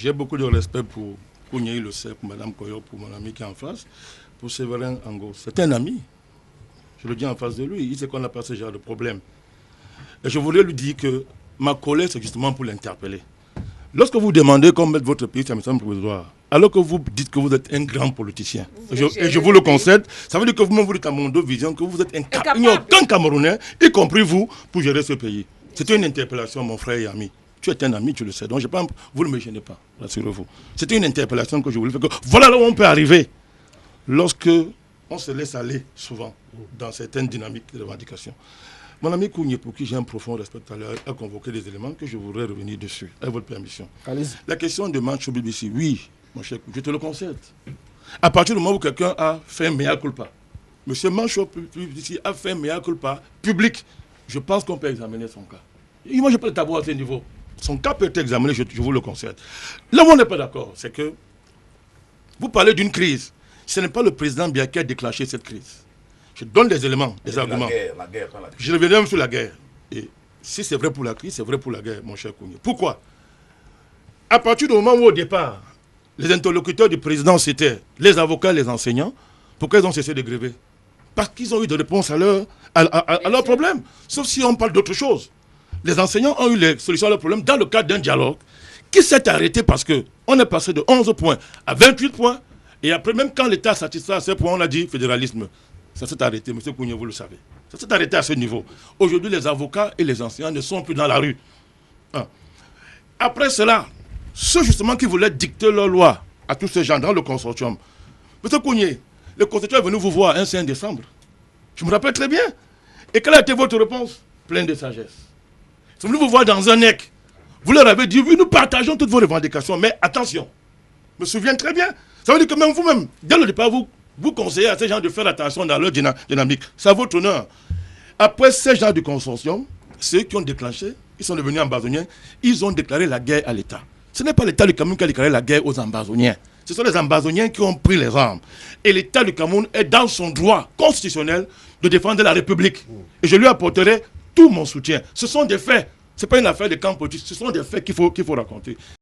J'ai beaucoup de respect pour Kounié, le sait, pour Mme Koyo, pour mon ami qui est en face, pour Séverin Ango. C'est un ami. Je le dis en face de lui. Il sait qu'on n'a pas ce genre de problème. Et je voulais lui dire que ma colère, c'est justement pour l'interpeller. Lorsque vous demandez comment mettre votre pays sur la mission provisoire, alors que vous dites que vous êtes un grand politicien, et je vous le concède, ça veut dire que vous-même vous dites à mon dos vision que vous êtes incapable. Il n'y a aucun Camerounais, y compris vous, pour gérer ce pays. C'était une interpellation, mon frère et ami. Tu es un ami, tu le sais. Donc, vous ne me gênez pas, rassurez-vous. C'était une interpellation que je voulais faire. Voilà là où on peut arriver. Lorsque on se laisse aller, souvent, dans certaines dynamiques de revendication. Mon ami Kounié, pour qui j'ai un profond respect tout à l'heure, a convoqué des éléments que je voudrais revenir dessus, avec votre permission. La question de Mancho BBC, oui, mon cher, je te le concède. À partir du moment où quelqu'un a fait un mea culpa, M. Mancho BBC a fait un mea culpa public, je pense qu'on peut examiner son cas. Et moi, je peux le tabou à ce niveau. Son cas peut être examiné, je vous le concède. Là où on n'est pas d'accord, c'est que vous parlez d'une crise. Ce n'est pas le président Biya qui a déclenché cette crise. Je donne des éléments, des arguments. La guerre, pas la crise. Je reviendrai même sur la guerre. Et si c'est vrai pour la crise, c'est vrai pour la guerre, mon cher Kounié. Pourquoi? À partir du moment où, au départ, les interlocuteurs du président, c'était les avocats, les enseignants, pourquoi ils ont cessé de gréver? Parce qu'ils ont eu des réponses à leurs problèmes. Sauf si on parle d'autre chose. Les enseignants ont eu les solutions à leurs problèmes dans le cadre d'un dialogue qui s'est arrêté parce qu'on est passé de 11 points à 28 points. Et après, même quand l'État satisfait à ces points, on a dit fédéralisme. Ça s'est arrêté, M. Kounié, vous le savez. Ça s'est arrêté à ce niveau. Aujourd'hui, les avocats et les enseignants ne sont plus dans la rue. Après cela, ceux justement qui voulaient dicter leur loi à tous ces gens dans le consortium, M. Kounié, le consortium est venu vous voir un 5 décembre. Je me rappelle très bien. Et quelle a été votre réponse? Pleine de sagesse. Ils sont venus vous voir dans un NEC. Vous leur avez dit, oui, nous partageons toutes vos revendications, mais attention. Je me souviens très bien. Ça veut dire que même vous-même, dès le départ, vous conseillez à ces gens de faire attention dans leur dynamique. C'est à votre honneur. Après ces gens du consortium, ceux qui ont déclenché, ils sont devenus ambazoniens, ils ont déclaré la guerre à l'État. Ce n'est pas l'État du Cameroun qui a déclaré la guerre aux ambazoniens. Ce sont les ambazoniens qui ont pris les armes. Et l'État du Cameroun est dans son droit constitutionnel de défendre la République. Et je lui apporterai tout mon soutien. Ce sont des faits. Ce n'est pas une affaire de camp politique, ce sont des faits qu'il faut raconter.